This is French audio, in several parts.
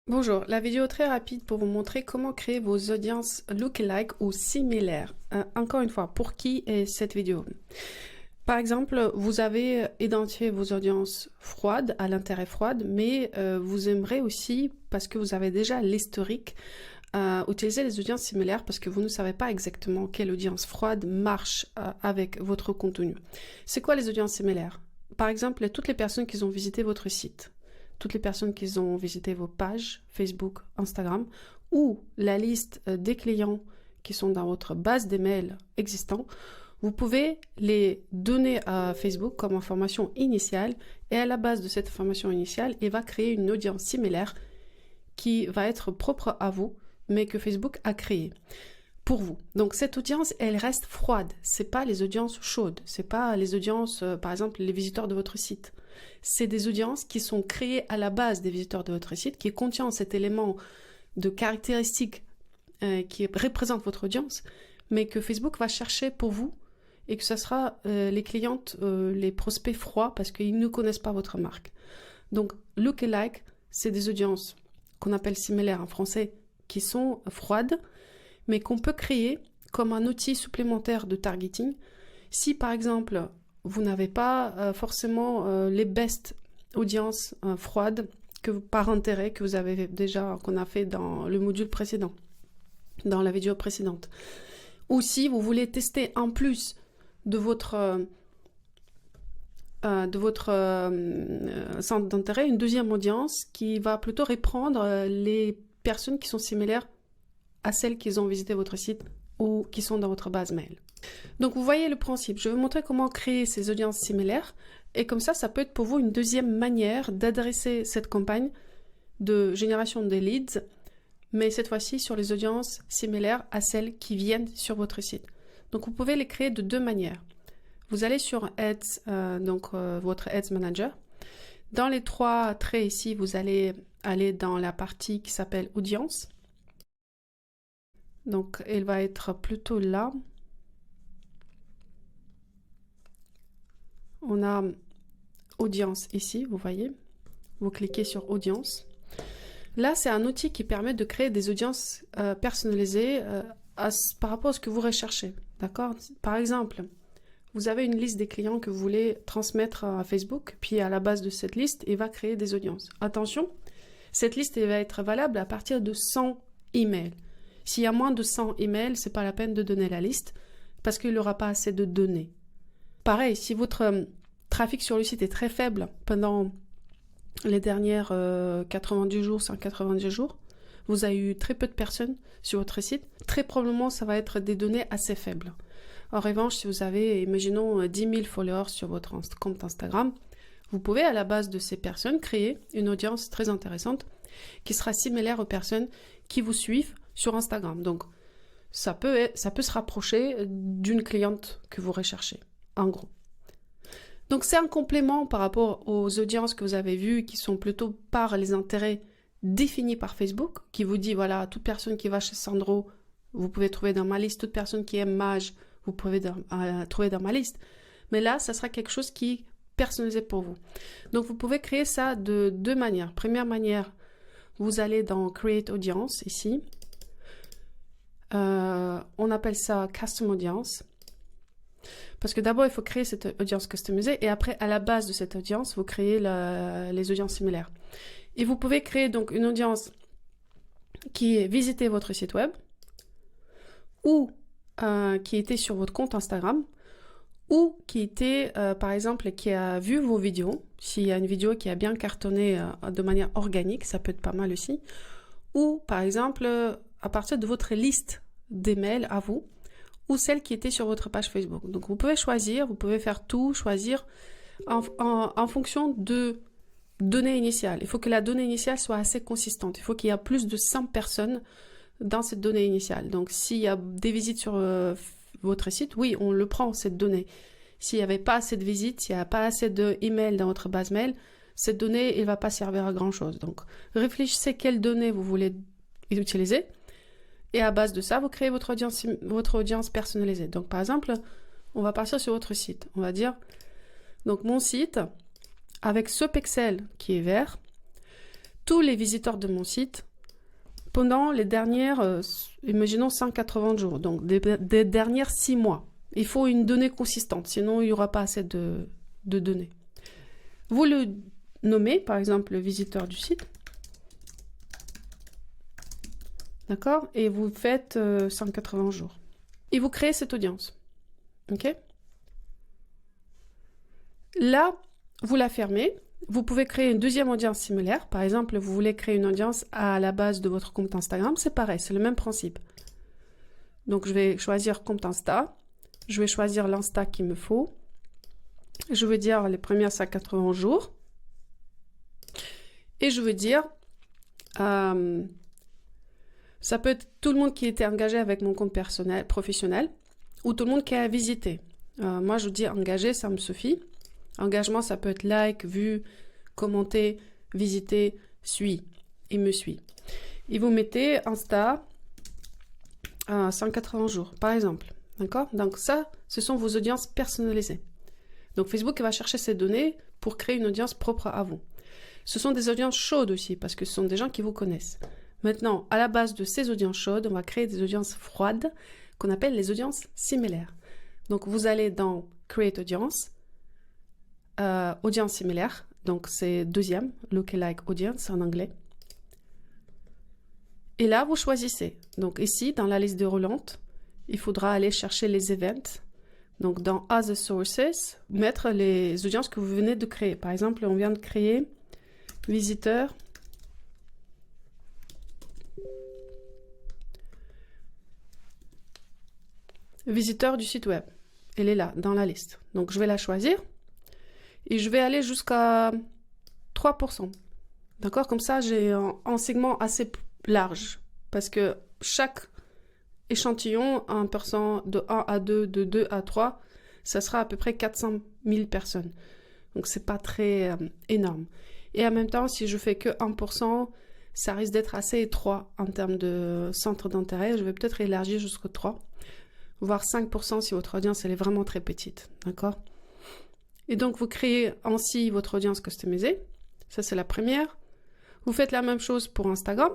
Bonjour, la vidéo très rapide pour vous montrer comment créer vos audiences lookalike ou similaires. Encore une fois, pour qui est cette vidéo? Par exemple, vous avez identifié vos audiences froides, à l'intérêt froide, mais vous aimerez aussi, parce que vous avez déjà l'historique, utiliser les audiences similaires parce que vous ne savez pas exactement quelle audience froide marche avec votre contenu. C'est quoi les audiences similaires? Par exemple, toutes les personnes qui ont visité votre site, toutes les personnes qui ont visité vos pages Facebook, Instagram, ou la liste des clients qui sont dans votre base d'emails existants, vous pouvez les donner à Facebook comme information initiale et à la base de cette information initiale, il va créer une audience similaire qui va être propre à vous, mais que Facebook a créée pour vous. Donc cette audience, elle reste froide. C'est pas les audiences chaudes. C'est pas les audiences, par exemple, les visiteurs de votre site. C'est des audiences qui sont créées à la base des visiteurs de votre site, qui contient cet élément de caractéristiques qui représente votre audience, mais que Facebook va chercher pour vous et que ce sera les clientes, les prospects froids parce qu'ils ne connaissent pas votre marque. Donc lookalike, c'est des audiences qu'on appelle similaires en français, qui sont froides, mais qu'on peut créer comme un outil supplémentaire de targeting. Si par exemple, vous n'avez pas forcément les best audiences froides par intérêt que vous avez déjà, qu'on a fait dans le module précédent, dans la vidéo précédente. Ou si vous voulez tester en plus de votre centre d'intérêt, une deuxième audience qui va plutôt reprendre les personnes qui sont similaires à celles qui ont visité votre site ou qui sont dans votre base mail. Donc vous voyez le principe, je vais vous montrer comment créer ces audiences similaires et comme ça peut être pour vous une deuxième manière d'adresser cette campagne de génération de leads, mais cette fois-ci sur les audiences similaires à celles qui viennent sur votre site. Donc vous pouvez les créer de deux manières. Vous allez sur Ads, votre Ads Manager. Dans les trois traits ici, vous allez aller dans la partie qui s'appelle Audience. Donc, elle va être plutôt là. On a Audience ici, vous voyez. Vous cliquez sur Audience. Là, c'est un outil qui permet de créer des audiences personnalisées par rapport à ce que vous recherchez. D'accord? Par exemple, vous avez une liste des clients que vous voulez transmettre à Facebook, puis à la base de cette liste, il va créer des audiences. Attention, cette liste elle va être valable à partir de 100 emails. S'il y a moins de 100 emails, c'est pas la peine de donner la liste parce qu'il n'aura pas assez de données. Pareil, si votre trafic sur le site est très faible pendant les dernières 90 jours, 190 jours, vous avez eu très peu de personnes sur votre site, très probablement ça va être des données assez faibles. En revanche, si vous avez, imaginons, 10 000 followers sur votre compte Instagram, vous pouvez à la base de ces personnes créer une audience très intéressante qui sera similaire aux personnes qui vous suivent sur Instagram. Donc, ça peut se rapprocher d'une cliente que vous recherchez, en gros. Donc, c'est un complément par rapport aux audiences que vous avez vues qui sont plutôt par les intérêts définis par Facebook, qui vous dit, voilà, toute personne qui va chez Sandro, vous pouvez trouver dans ma liste, toute personne qui aime Mage, vous pouvez trouver dans ma liste. Mais là, ça sera quelque chose qui est personnalisé pour vous. Donc, vous pouvez créer ça de deux manières. Première manière, vous allez dans Create Audience, ici. On appelle ça Custom Audience. Parce que d'abord, il faut créer cette audience customisée et après, à la base de cette audience, vous créez les audiences similaires. Et vous pouvez créer donc une audience qui est visiter votre site web ou qui était sur votre compte Instagram ou qui était, par exemple, qui a vu vos vidéos. S'il y a une vidéo qui a bien cartonné de manière organique, ça peut être pas mal aussi. Ou, par exemple, à partir de votre liste d'emails à vous ou celle qui était sur votre page Facebook. Donc, vous pouvez choisir, vous pouvez faire tout, choisir en fonction de données initiales. Il faut que la donnée initiale soit assez consistante. Il faut qu'il y ait plus de 100 personnes dans cette donnée initiale. Donc, s'il y a des visites sur votre site, oui, on le prend, cette donnée. S'il n'y avait pas assez de visites, s'il n'y a pas assez d'emails dans votre base mail, cette donnée, elle ne va pas servir à grand-chose. Donc, réfléchissez quelles données vous voulez utiliser. Et à base de ça, vous créez votre audience personnalisée. Donc, par exemple, on va partir sur votre site. On va dire, donc, mon site, avec ce pixel qui est vert, tous les visiteurs de mon site pendant les dernières, imaginons 180 jours, donc des dernières 6 mois. Il faut une donnée consistante, sinon il n'y aura pas assez de données. Vous le nommez, par exemple, le visiteur du site. D'accord? Et vous faites 180 jours. Et vous créez cette audience. OK? Là, vous la fermez. Vous pouvez créer une deuxième audience similaire. Par exemple, vous voulez créer une audience à la base de votre compte Instagram. C'est pareil, c'est le même principe. Donc, je vais choisir compte Insta. Je vais choisir l'Insta qu'il me faut. Je vais dire les premières 180 jours. Et je veux dire, ça peut être tout le monde qui était engagé avec mon compte personnel, professionnel, ou tout le monde qui a visité. Moi, je dis engagé, ça me suffit. Engagement, ça peut être like, vu, commenter, visiter, suit. Il me suit. Et vous mettez Insta à 180 jours, par exemple. D'accord? Donc ça, ce sont vos audiences personnalisées. Donc Facebook va chercher ces données pour créer une audience propre à vous. Ce sont des audiences chaudes aussi, parce que ce sont des gens qui vous connaissent. Maintenant, à la base de ces audiences chaudes, on va créer des audiences froides qu'on appelle les audiences similaires. Donc vous allez dans Create Audience, audience similaire, donc c'est deuxième, Lookalike Audience en anglais. Et là, vous choisissez. Donc ici, dans la liste déroulante, il faudra aller chercher les events. Donc dans Other Sources, mettre les audiences que vous venez de créer. Par exemple, on vient de créer visiteur du site web. Elle est là, dans la liste. Donc je vais la choisir. Et je vais aller jusqu'à 3%. D'accord? Comme ça, j'ai un segment assez large. Parce que chaque échantillon, un % de 1 à 2, de 2 à 3, ça sera à peu près 400 000 personnes. Donc, c'est pas très énorme. Et en même temps, si je fais que 1%, ça risque d'être assez étroit en termes de centre d'intérêt. Je vais peut-être élargir jusqu'au 3, voire 5% si votre audience elle est vraiment très petite. D'accord? Et donc, vous créez ainsi votre audience customisée. Ça, c'est la première. Vous faites la même chose pour Instagram.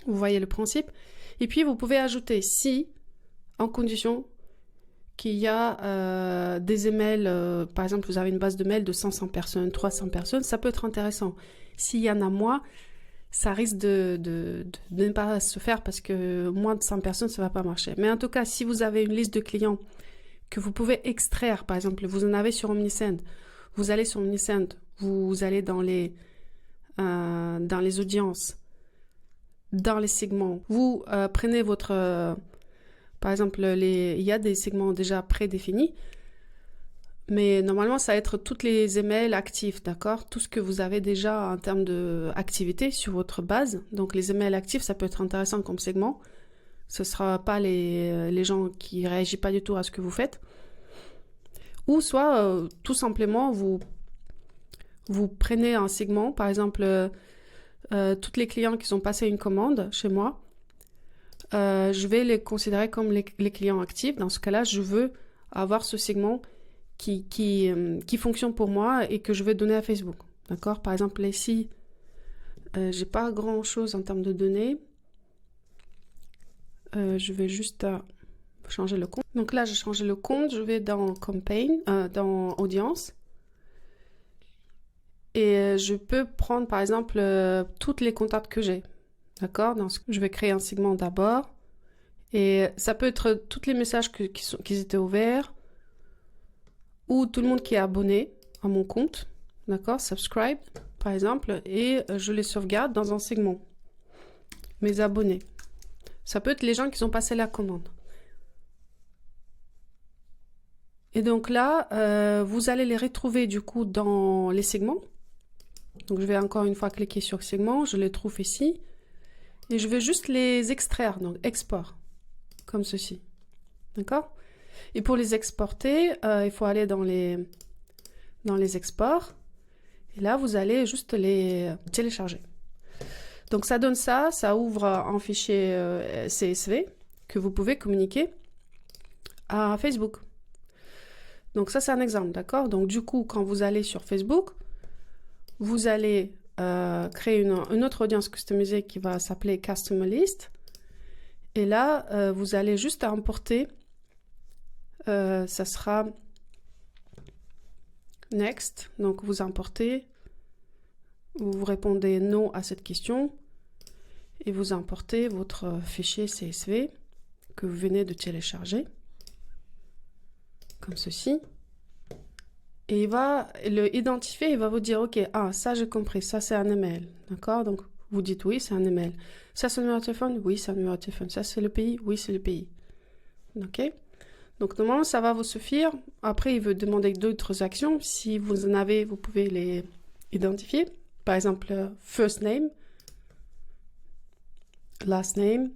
Vous voyez le principe. Et puis, vous pouvez ajouter si, en condition qu'il y a des emails, par exemple, vous avez une base de mails de 500 personnes, 300 personnes, ça peut être intéressant. S'il y en a moins, ça risque de ne pas se faire parce que moins de 100 personnes, ça ne va pas marcher. Mais en tout cas, si vous avez une liste de clients que vous pouvez extraire, par exemple, vous en avez sur Omnisend, vous allez sur Omnisend, vous allez dans les audiences, dans les segments, vous prenez votre... par exemple, il y a des segments déjà prédéfinis, mais normalement, ça va être toutes les emails actifs, d'accord? Tout ce que vous avez déjà en termes d'activité sur votre base. Donc, les emails actifs, ça peut être intéressant comme segment. Ce ne sera pas les gens qui ne réagissent pas du tout à ce que vous faites. Ou soit, tout simplement, vous prenez un segment, par exemple, tous les clients qui ont passé une commande chez moi, je vais les considérer comme les clients actifs. Dans ce cas-là, je veux avoir ce segment qui fonctionne pour moi et que je vais donner à Facebook. D'accord? Par exemple, ici, j'ai pas grand-chose en termes de données. Je vais juste changer le compte. Donc là, j'ai changé le compte. Je vais dans Campaign, dans Audience. Et je peux prendre, par exemple, toutes les contacts que j'ai. D'accord? Je vais créer un segment d'abord. Et ça peut être tous les messages qui étaient ouverts ou tout le monde qui est abonné à mon compte. D'accord? Subscribe, par exemple. Et je les sauvegarde dans un segment. Mes abonnés. Ça peut être les gens qui ont passé la commande. Et donc là, vous allez les retrouver du coup dans les segments. Donc je vais encore une fois cliquer sur segment. Je les trouve ici. Et je vais juste les extraire, donc export, comme ceci. D'accord? Et pour les exporter, il faut aller dans les exports. Et là, vous allez juste les télécharger. Donc ça donne ça, ça ouvre un fichier CSV que vous pouvez communiquer à Facebook. Donc ça, c'est un exemple, d'accord? Donc du coup, quand vous allez sur Facebook, vous allez créer une autre audience customisée qui va s'appeler Customer List. Et là, vous allez juste importer, ça sera Next. Donc vous importez, vous répondez non à cette question et vous importez votre fichier CSV que vous venez de télécharger, comme ceci. Et il va le identifier, il va vous dire, ok, ah, ça j'ai compris, ça c'est un email, d'accord? Donc vous dites oui, c'est un email. Ça c'est un numéro de téléphone? Oui, c'est un numéro de téléphone. Ça c'est le pays? Oui, c'est le pays. Ok? Donc normalement ça va vous suffire. Après il veut demander d'autres actions. Si vous en avez, vous pouvez les identifier. Par exemple, first name, last name.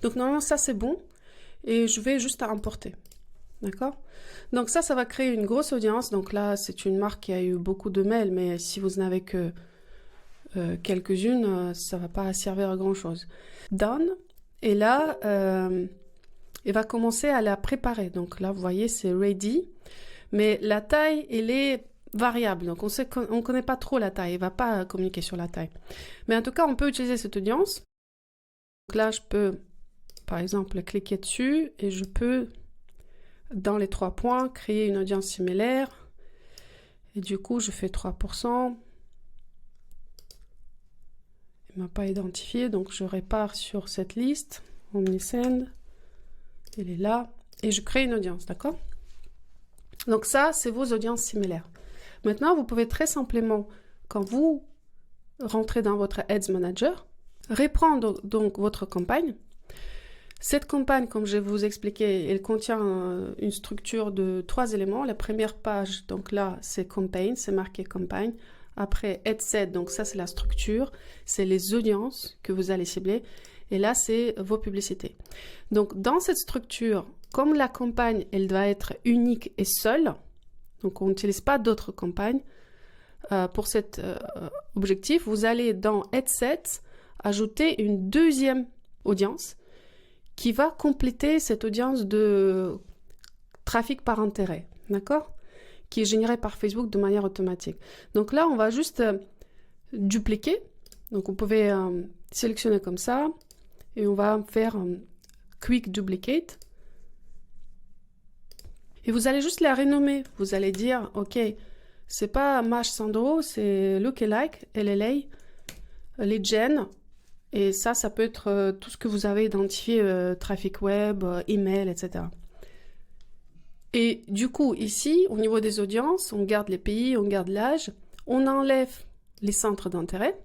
Donc normalement ça c'est bon. Et je vais juste importer. D'accord? Donc ça va créer une grosse audience. Donc là, c'est une marque qui a eu beaucoup de mails, mais si vous n'avez que quelques-unes, ça va pas servir à grand-chose. Done. Et là, il va commencer à la préparer. Donc là, vous voyez, c'est ready. Mais la taille, elle est variable. Donc on connaît pas trop la taille. Il va pas communiquer sur la taille. Mais en tout cas, on peut utiliser cette audience. Donc là, je peux, par exemple, cliquer dessus et je peux, dans les 3 points, créer une audience similaire. Et du coup, je fais 3%. Il ne m'a pas identifié, donc je répare sur cette liste. Omnisend. Elle est là. Et je crée une audience, d'accord? Donc ça, c'est vos audiences similaires. Maintenant, vous pouvez très simplement, quand vous rentrez dans votre Ads Manager, reprendre donc votre campagne. Cette campagne, comme je vais vous expliquer, elle contient une structure de 3 éléments. La première page, donc là, c'est campaign, c'est marqué campagne. Après, ad set, donc ça, c'est la structure, c'est les audiences que vous allez cibler. Et là, c'est vos publicités. Donc, dans cette structure, comme la campagne, elle doit être unique et seule, donc on n'utilise pas d'autres campagnes, pour cet objectif, vous allez dans ad set ajouter une deuxième audience qui va compléter cette audience de trafic par intérêt, d'accord? Qui est générée par Facebook de manière automatique. Donc là, on va juste dupliquer. Donc vous pouvez sélectionner comme ça et on va faire Quick Duplicate. Et vous allez juste la renommer. Vous allez dire, ok, c'est pas Mash Sandro, c'est Lookalike, LLA, Lead Gen. Et ça peut être tout ce que vous avez identifié, trafic web, email, etc. Et du coup, ici, au niveau des audiences, on garde les pays, on garde l'âge, on enlève les centres d'intérêt,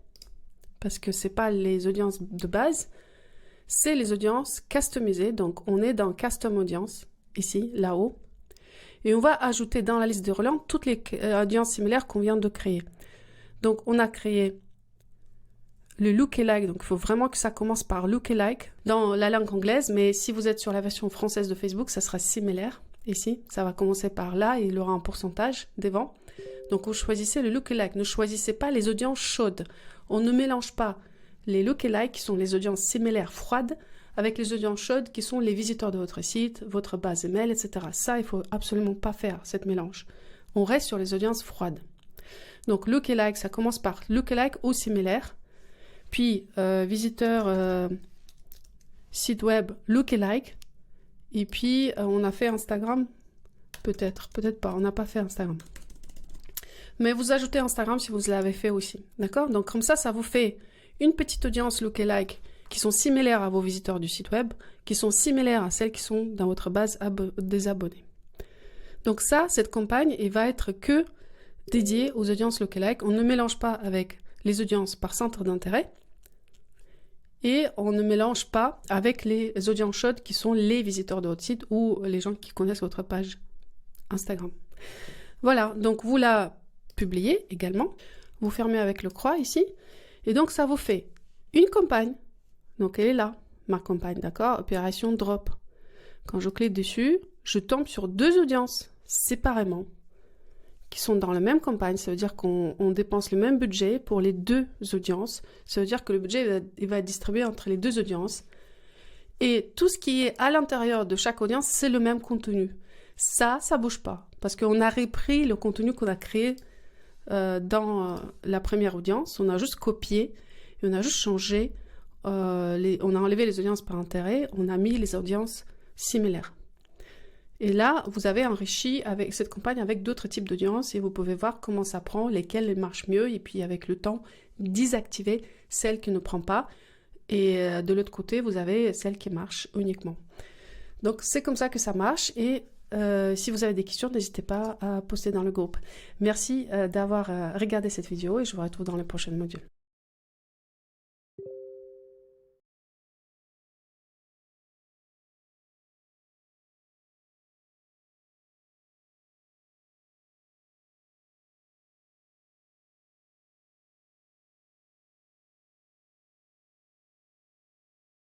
parce que ce n'est pas les audiences de base, c'est les audiences customisées. Donc, on est dans Custom Audience, ici, là-haut. Et on va ajouter dans la liste de relents toutes les audiences similaires qu'on vient de créer. Donc, on a créé le lookalike, donc il faut vraiment que ça commence par lookalike dans la langue anglaise, mais si vous êtes sur la version française de Facebook, ça sera similaire. Ici, ça va commencer par là et il aura un pourcentage des vents. Donc vous choisissez le lookalike, ne choisissez pas les audiences chaudes. On ne mélange pas les lookalike qui sont les audiences similaires froides avec les audiences chaudes qui sont les visiteurs de votre site, votre base email, etc. Ça, il faut absolument pas faire cette mélange. On reste sur les audiences froides. Donc lookalike, ça commence par lookalike ou similaire. Puis, visiteur site web lookalike. Et puis, on a fait Instagram. Peut-être pas. On n'a pas fait Instagram. Mais vous ajoutez Instagram si vous l'avez fait aussi. D'accord? Donc, comme ça vous fait une petite audience lookalike qui sont similaires à vos visiteurs du site web, qui sont similaires à celles qui sont dans votre base des abonnés. Donc ça, cette campagne, elle va être que dédiée aux audiences lookalike. On ne mélange pas avec les audiences par centre d'intérêt. Et on ne mélange pas avec les audiences chaudes qui sont les visiteurs de votre site ou les gens qui connaissent votre page Instagram. Voilà, donc vous la publiez également. Vous fermez avec le croix ici. Et donc ça vous fait une campagne. Donc elle est là, ma campagne, d'accord? Opération drop. Quand je clique dessus, je tombe sur 2 audiences séparément qui sont dans la même campagne. Ça veut dire qu'on dépense le même budget pour les 2 audiences. Ça veut dire que le budget il va être distribué entre les 2 audiences. Et tout ce qui est à l'intérieur de chaque audience, c'est le même contenu. Ça bouge pas. Parce qu'on a repris le contenu qu'on a créé dans la première audience, on a juste copié et on a juste changé, on a enlevé les audiences par intérêt, on a mis les audiences similaires. Et là, vous avez enrichi avec cette campagne avec d'autres types d'audiences et vous pouvez voir comment ça prend, lesquelles marchent mieux et puis avec le temps, désactiver celles qui ne prennent pas. Et de l'autre côté, vous avez celles qui marchent uniquement. Donc, c'est comme ça que ça marche et si vous avez des questions, n'hésitez pas à poster dans le groupe. Merci d'avoir regardé cette vidéo et je vous retrouve dans les prochains modules.